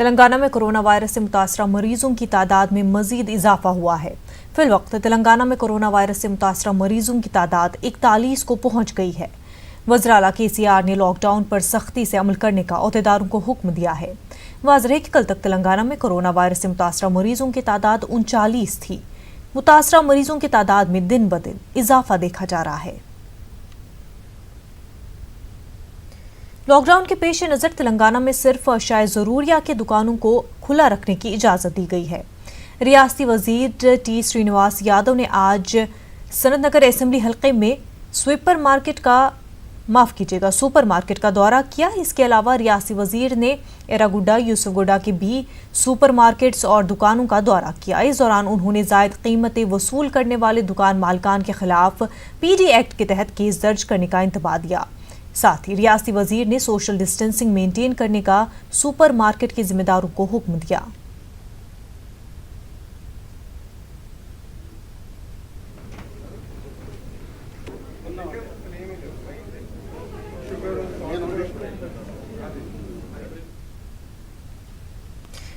تلنگانہ میں corona virus سے متاثرہ مریضوں کی تعداد میں مزید اضافہ ہوا ہے۔ فی الوقت تلنگانہ میں کورونا وائرس سے متاثرہ مریضوں کی تعداد 41 کو پہنچ گئی ہے۔ وزیر اعلیٰ KCR نے لاک ڈاؤن پر سختی سے عمل کرنے کا عہدیداروں کو حکم دیا ہے۔ واضح ہے کہ کل تک تلنگانہ میں کورونا وائرس سے متاثرہ مریضوں کی تعداد 39 تھی۔ متاثرہ مریضوں کی تعداد میں دن بدن اضافہ دیکھا جا رہا ہے۔ لاک ڈاؤن کے پیش نظر تلنگانہ میں صرف اشیاء ضروریہ کے دکانوں کو کھلا رکھنے کی اجازت دی گئی ہے۔ ریاستی وزیر T سرینواس یادو نے آج سنت نگر اسمبلی حلقے میں سپر مارکیٹ کا دورہ کیا۔ اس کے علاوہ ریاستی وزیر نے ایراگوڈا، یوسف گوڈا کے بھی سپر مارکیٹس اور دکانوں کا دورہ کیا۔ اس دوران انہوں نے زائد قیمتیں وصول کرنے والے دکان مالکان کے خلاف PD ایکٹ کے تحت کیس درج کرنے کا انتباہ دیا۔ ساتھ ہی ریاستی وزیر نے سوشل ڈسٹینسنگ مینٹین کرنے کا سپر مارکیٹ کے ذمہ داروں کو حکم دیا۔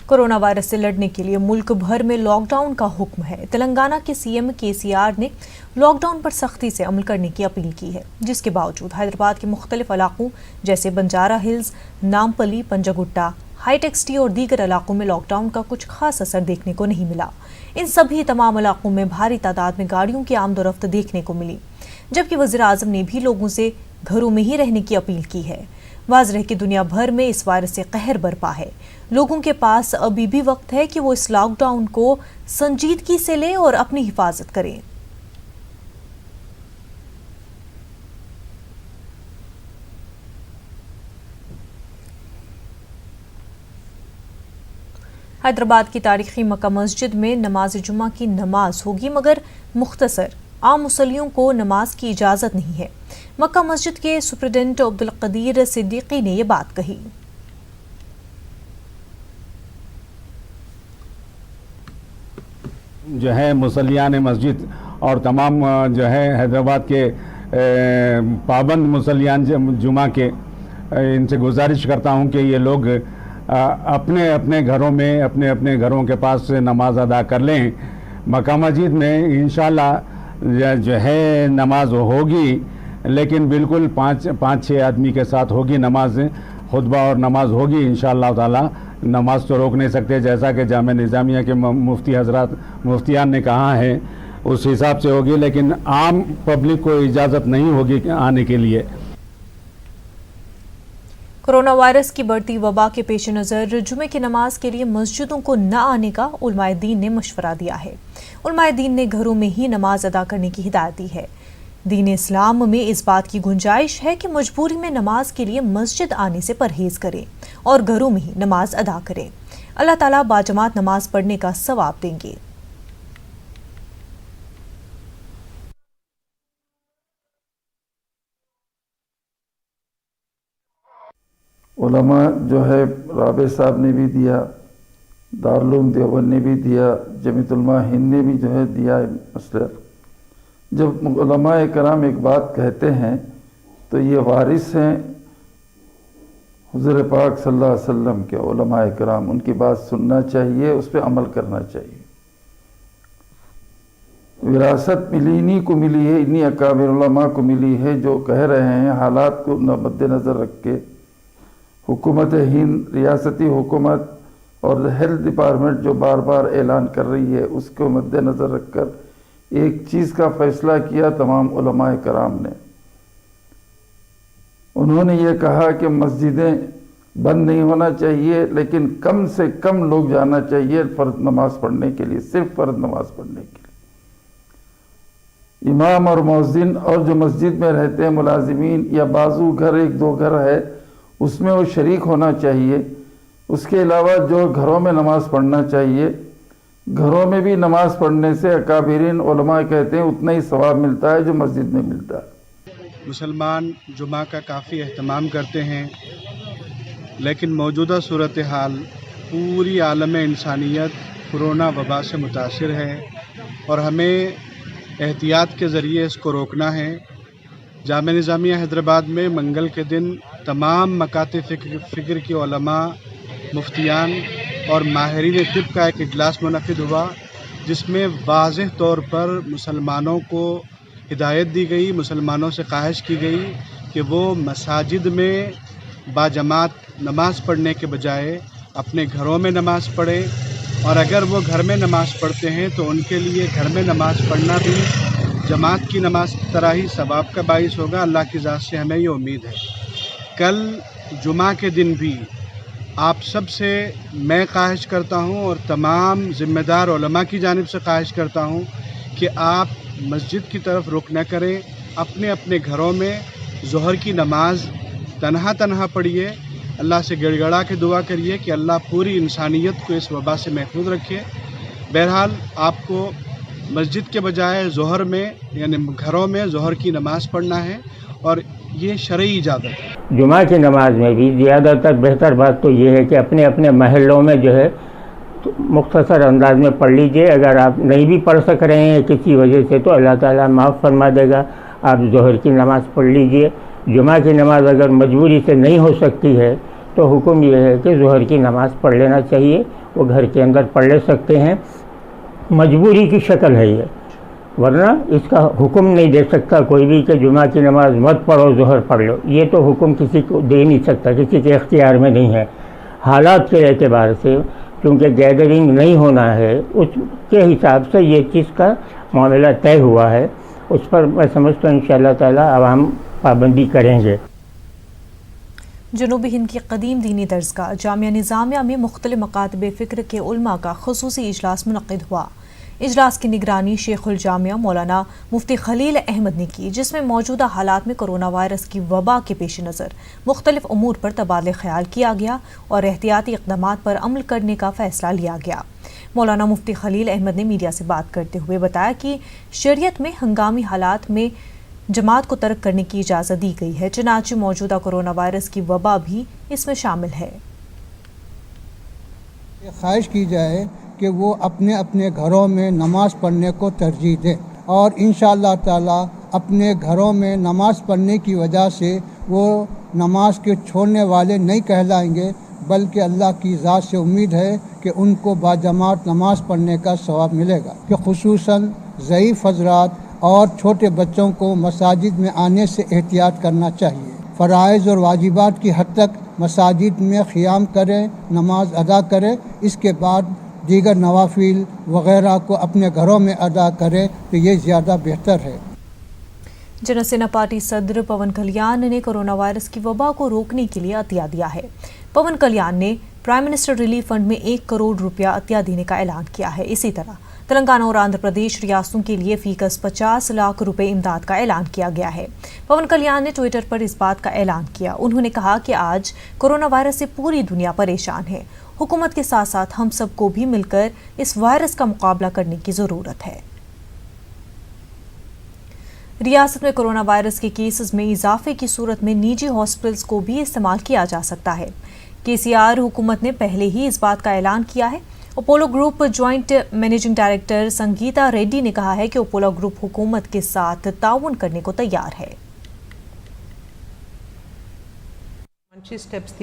کورونا وائرس سے لڑنے کے لیے ملک بھر میں لاک ڈاؤن کا حکم ہے۔ تلنگانہ کے CM KCR نے لاک ڈاؤن پر سختی سے عمل کرنے کی اپیل کی ہے، جس کے باوجود حیدرآباد کے مختلف علاقوں جیسے Banjara Hills, Nampally, Punjagutta, Hi Tech City اور دیگر علاقوں میں لاک ڈاؤن کا کچھ خاص اثر دیکھنے کو نہیں ملا۔ ان سبھی تمام علاقوں میں بھاری تعداد میں گاڑیوں کی آمد و رفت دیکھنے کو ملی، جبکہ وزیر اعظم نے بھی لوگوں سے گھروں میں ہی رہنے کی اپیل کی ہے۔ واضح ہے کہ دنیا بھر میں اس وائرس سے قہر برپا ہے۔ لوگوں کے پاس ابھی بھی وقت ہے کہ وہ اس لاک ڈاؤن کو سنجیدگی سے لیں اور اپنی حفاظت کریں۔ حیدرآباد کی تاریخی مکہ مسجد میں نماز جمعہ کی نماز ہوگی، مگر مختصر۔ عام مصلیوں کو نماز کی اجازت نہیں ہے۔ مکہ مسجد کے سپرنٹینڈنٹ عبدالقدیر صدیقی نے یہ بات کہی۔ جو ہے مصلیان مسجد اور تمام جو ہے حیدرآباد کے پابند مصلیان جمعہ کے ان سے گزارش کرتا ہوں کہ یہ لوگ اپنے اپنے گھروں میں اپنے گھروں کے پاس نماز ادا کر لیں۔ مکہ مسجد میں انشاءاللہ جو ہے نماز ہوگی، لیکن بالکل پانچ چھ آدمی کے ساتھ ہوگی نماز، خطبہ اور نماز ہوگی انشاءاللہ تعالی۔ نماز تو روک نہیں سکتے، جیسا کہ جامعہ نظامیہ کے مفتی حضرات مفتیان نے کہا ہے اس حساب سے ہوگی، لیکن عام پبلک کو اجازت نہیں ہوگی آنے کے لیے۔ کورونا وائرس کی بڑھتی وبا کے پیش نظر جمعے کی نماز کے لیے مسجدوں کو نہ آنے کا علماء دین نے مشورہ دیا ہے۔ علماء دین نے گھروں میں ہی نماز ادا کرنے کی ہدایت دی ہے۔ دین اسلام میں اس بات کی گنجائش ہے کہ مجبوری میں نماز کے لیے مسجد آنے سے پرہیز کریں اور گھروں میں ہی نماز ادا کریں۔ اللہ تعالیٰ باجماعت نماز پڑھنے کا ثواب دیں گے۔ علماء جو ہے رابع صاحب نے بھی دیا، دارالعلوم دیوبند نے بھی دیا، جمیعۃ علماء ہند نے بھی جو ہے دیا ہے مسئلہ۔ جب علماء کرام ایک بات کہتے ہیں تو یہ وارث ہیں حضور پاک صلی اللہ علیہ وسلم کے علماء کرام، ان کی بات سننا چاہیے، اس پہ عمل کرنا چاہیے۔ وراثت ملی انہی کو ملی ہے، انہی اکابر علماء کو ملی ہے جو کہہ رہے ہیں، حالات کو مد نظر رکھ کے حکومت ہند، ریاستی حکومت اور ہیلتھ ڈپارٹمنٹ جو بار بار اعلان کر رہی ہے، اس کو مد نظر رکھ کر ایک چیز کا فیصلہ کیا تمام علماء کرام نے۔ انہوں نے یہ کہا کہ مسجدیں بند نہیں ہونا چاہیے، لیکن کم سے کم لوگ جانا چاہیے فرض نماز پڑھنے کے لیے، صرف فرض نماز پڑھنے کے لیے۔ امام اور مؤذن اور جو مسجد میں رہتے ہیں ملازمین یا بعضو گھر ایک دو گھر ہے اس میں وہ شریک ہونا چاہیے۔ اس کے علاوہ جو گھروں میں نماز پڑھنا چاہیے، گھروں میں بھی نماز پڑھنے سے اکابرین علماء کہتے ہیں اتنا ہی ثواب ملتا ہے جو مسجد میں ملتا ہے۔ مسلمان جمعہ کا کافی اہتمام کرتے ہیں، لیکن موجودہ صورتحال پوری عالم انسانیت کورونا وبا سے متاثر ہے اور ہمیں احتیاط کے ذریعے اس کو روکنا ہے۔ جامعہ نظامیہ حیدرآباد میں منگل کے دن تمام مکاتب فکر کے علماء مفتیان اور ماہرین طب کا ایک اجلاس منعقد ہوا، جس میں واضح طور پر مسلمانوں کو ہدایت دی گئی، مسلمانوں سے خواہش کی گئی کہ وہ مساجد میں باجماعت نماز پڑھنے کے بجائے اپنے گھروں میں نماز پڑھیں، اور اگر وہ گھر میں نماز پڑھتے ہیں تو ان کے لیے گھر میں نماز پڑھنا بھی جماعت کی نماز کی طرح ہی ثواب کا باعث ہوگا۔ اللہ کی ذات سے ہمیں یہ امید ہے۔ کل جمعہ کے دن بھی آپ سب سے میں خواہش کرتا ہوں اور تمام ذمہ دار علماء کی جانب سے خواہش کرتا ہوں کہ آپ مسجد کی طرف رخ نہ کریں، اپنے اپنے گھروں میں ظہر کی نماز تنہا پڑھیے، اللہ سے گڑ گڑا کے دعا کریے کہ اللہ پوری انسانیت کو اس وبا سے محفوظ رکھے۔ بہرحال آپ کو مسجد کے بجائے ظہر میں یعنی گھروں میں ظہر کی نماز پڑھنا ہے، اور یہ شرعی اجازت ہے۔ جمعہ کی نماز میں بھی زیادہ تر بہتر بات تو یہ ہے کہ اپنے اپنے محلوں میں جو ہے مختصر انداز میں پڑھ لیجئے۔ اگر آپ نہیں بھی پڑھ سک رہے ہیں کسی وجہ سے تو اللہ تعالیٰ معاف فرما دے گا، آپ ظہر کی نماز پڑھ لیجئے۔ جمعہ کی نماز اگر مجبوری سے نہیں ہو سکتی ہے تو حکم یہ ہے کہ ظہر کی نماز پڑھ لینا چاہیے، وہ گھر کے اندر پڑھ لے سکتے ہیں، مجبوری کی شکل ہے یہ، ورنہ اس کا حکم نہیں دے سکتا کوئی بھی کہ جمعہ کی نماز مت پڑھو ظہر پڑھ لو، یہ تو حکم کسی کو دے نہیں سکتا، کسی کے اختیار میں نہیں ہے۔ حالات کے اعتبار سے کیونکہ گیدرنگ نہیں ہونا ہے، اس کے حساب سے یہ چیز کا معاملہ طے ہوا ہے، اس پر میں سمجھتا ہوں انشاءاللہ تعالیٰ عوام پابندی کریں گے۔ جنوبی ہند کی قدیم دینی درسگاہ جامعہ نظامیہ میں مختلف مکاتب فکر کے علماء کا خصوصی اجلاس منعقد ہوا۔ اجلاس کی نگرانی شیخ الجامعہ مولانا مفتی خلیل احمد نے کی، جس میں موجودہ حالات میں کرونا وائرس کی وبا کے پیش نظر مختلف امور پر تبادلہ خیال کیا گیا اور احتیاطی اقدامات پر عمل کرنے کا فیصلہ لیا گیا۔ مولانا مفتی خلیل احمد نے میڈیا سے بات کرتے ہوئے بتایا کہ شریعت میں ہنگامی حالات میں جماعت کو ترک کرنے کی اجازت دی گئی ہے، چنانچہ موجودہ کرونا وائرس کی وبا بھی اس میں شامل ہے۔ خواہش کی جائے کہ وہ اپنے اپنے گھروں میں نماز پڑھنے کو ترجیح دیں، اور انشاءاللہ تعالی اپنے گھروں میں نماز پڑھنے کی وجہ سے وہ نماز کے چھوڑنے والے نہیں کہلائیں گے، بلکہ اللہ کی ذات سے امید ہے کہ ان کو باجماعت نماز پڑھنے کا ثواب ملے گا، کہ خصوصاً ضعیف حضرات اور چھوٹے بچوں کو مساجد میں آنے سے احتیاط کرنا چاہیے۔ فرائض اور واجبات کی حد تک مساجد میں قیام کریں، نماز ادا کریں، اس کے بعد دیگر نوافل وغیرہ کو اپنے گھروں میں ادا کریں تو یہ زیادہ بہتر ہے۔ جن سینا پارٹی صدر پون کلیان نے کرونا وائرس کی وبا کو روکنے کے لیے عطیہ دیا ہے۔ پون کلیان نے پرائم منسٹر ریلیف فنڈ میں 1 کروڑ روپیہ عطیہ دینے کا اعلان کیا ہے۔ اسی طرح تلنگانہ اور آندھرا پردیش ریاستوں کے لیے فی کس 50 لاکھ روپے امداد کا اعلان کیا گیا ہے۔ پون کلیان نے ٹوئٹر پر اس بات کا اعلان کیا۔ انہوں نے کہا کہ آج کورونا وائرس سے پوری دنیا پریشان ہے، حکومت کے ساتھ ساتھ ہم سب کو بھی مل کر اس وائرس کا مقابلہ کرنے کی ضرورت ہے۔ ریاست میں کورونا وائرس کے کیسز میں اضافے کی صورت میں نجی ہاسپٹلز کو بھی استعمال کیا جا سکتا ہے۔ KCR حکومت نے پہلے ہی اس بات کا اعلان کیا ہے۔ Apollo group joint managing director Sangita Reddy نے کہا ہے کہ اپولو گروپ حکومت کے ساتھ تعاون کرنے کو تیار ہے۔ మంచి స్టెప్స్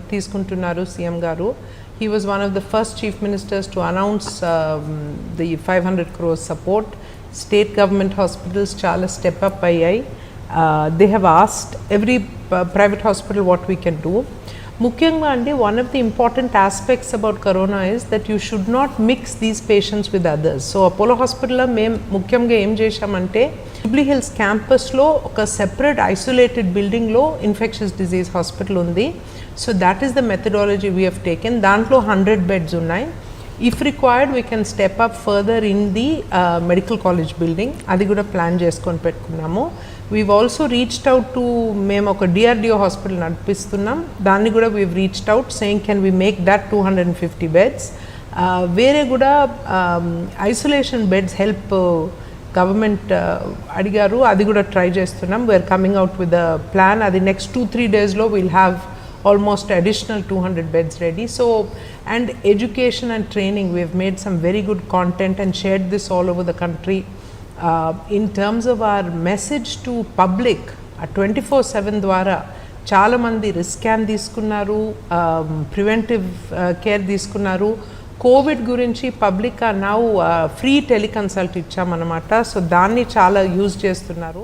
తీసుకుంటున్నారు సీఎం గారు. He was one of the first chief ministers to announce the 500 crore support. State government hospitals చాలా step up అయ్యాయి. They have asked every private hospital what we can do. ముఖ్యంగా అండి one of the important aspects about corona is that you should not mix these patients with others. So Apollo Hospital లో మేము ముఖ్యంగా ఏం చేశామంటే Jubilee hills క్యాంపస్లో ఒక separate isolated బిల్డింగ్లో ఇన్ఫెక్షస్ డిజీజ్ హాస్పిటల్ ఉంది. So that is the methodology we have taken. దాంట్లో 100 బెడ్స్ ఉన్నాయి. If required we can step up further in the medical college building, అది కూడా ప్లాన్ చేసుకొని పెట్టుకున్నాము. we've also reached out to మేము ఒక DRDO హాస్పిటల్ నడిపిస్తున్నాం, దాన్ని కూడా we've reached out saying can we make that 250 beds. వేరే కూడా ఐసోలేషన్ బెడ్స్ హెల్ప్ గవర్నమెంట్ అడిగారు, అది కూడా ట్రై చేస్తున్నాం. We're coming out with a plan. అది నెక్స్ట్ 2-3 డేస్లో will have almost additional 200 beds ready. So and education and training, we have made some very good content and shared this all over the country. In terms of our message to public, 24/7 ద్వారా చాలా మంది risk scan తీసుకున్నారు, preventive care తీసుకున్నారు. Covid గురించి public now free టెలికన్సల్ట్ ఇచ్చామన్నమాట. So దాన్ని చాలా use చేస్తున్నారు.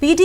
PD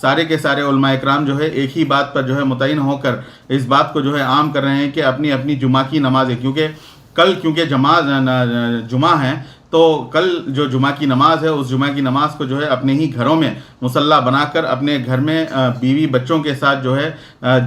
سارے کے سارے علماء اکرام جو ہے ایک ہی بات پر جو ہے متعین ہو کر اس بات کو جو ہے عام کر رہے ہیں کہ اپنی اپنی جمعہ کی نمازیں، کیونکہ جمعہ ہیں تو کل جو جمعہ کی نماز ہے اس جمعہ کی نماز کو جو ہے اپنے ہی گھروں میں مصلی بنا کر اپنے گھر میں بیوی بچوں کے ساتھ جو ہے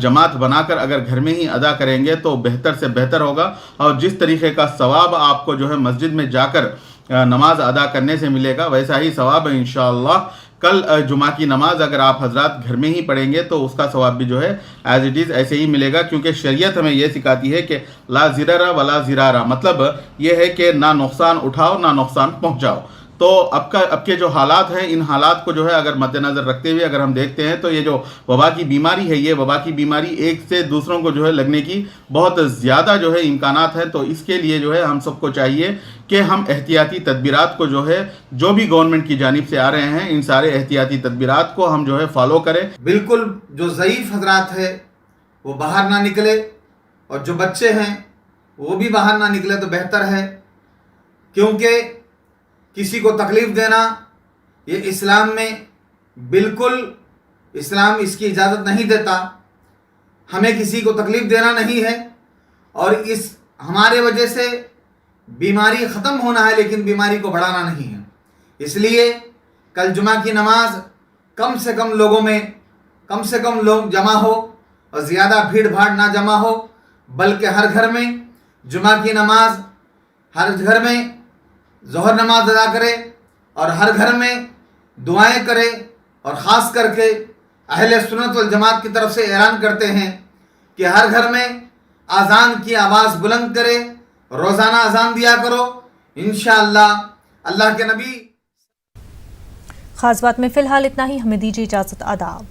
جماعت بنا کر اگر گھر میں ہی ادا کریں گے تو بہتر سے بہتر ہوگا، اور جس طریقے کا ثواب آپ کو جو ہے مسجد میں جا کر نماز ادا کرنے سے ملے گا ویسا ہی ثواب ہے انشاءاللہ کل جمعہ کی نماز اگر آپ حضرات گھر میں ہی پڑھیں گے تو اس کا ثواب بھی جو ہے ایز اٹ از ایسے ہی ملے گا، کیونکہ شریعت ہمیں یہ سکھاتی ہے کہ لا ضرر ولا ضرار، مطلب یہ ہے کہ نہ نقصان اٹھاؤ نہ نقصان پہنچاؤ۔ تو اب کے جو حالات ہیں ان حالات کو جو ہے اگر مد نظر رکھتے ہوئے اگر ہم دیکھتے ہیں تو یہ جو وبا کی بیماری ہے یہ وبا کی بیماری ایک سے دوسروں کو جو ہے لگنے کی بہت زیادہ جو ہے امکانات ہیں، تو اس کے لیے جو ہے ہم سب کو چاہیے کہ ہم احتیاطی تدبیرات کو جو ہے جو بھی گورنمنٹ کی جانب سے آ رہے ہیں ان سارے احتیاطی تدبیرات کو ہم جو ہے فالو کریں۔ بالکل جو ضعیف حضرات ہے وہ باہر نہ نکلے اور جو بچے ہیں وہ بھی باہر نہ نکلے تو بہتر ہے، کیونکہ کسی کو تکلیف دینا یہ اسلام میں بالکل اسلام اس کی اجازت نہیں دیتا، ہمیں کسی کو تکلیف دینا نہیں ہے، اور اس ہمارے وجہ سے بیماری ختم ہونا ہے لیکن بیماری کو بڑھانا نہیں ہے۔ اس لیے کل جمعہ کی نماز کم سے کم لوگوں میں کم سے کم لوگ جمع ہو اور زیادہ بھیڑ بھاڑ نہ جمع ہو، بلکہ ہر گھر میں جمعہ کی نماز، ہر گھر میں ظہر نماز ادا کرے اور ہر گھر میں دعائیں کرے، اور خاص کر کے اہل سنت والجماعت کی طرف سے اعلان کرتے ہیں کہ ہر گھر میں اذان کی آواز بلند کرے، روزانہ اذان دیا کرو، انشاءاللہ اللہ کے نبی۔ خاص بات میں فی الحال اتنا ہی، ہمیں دیجیے اجازت، آداب۔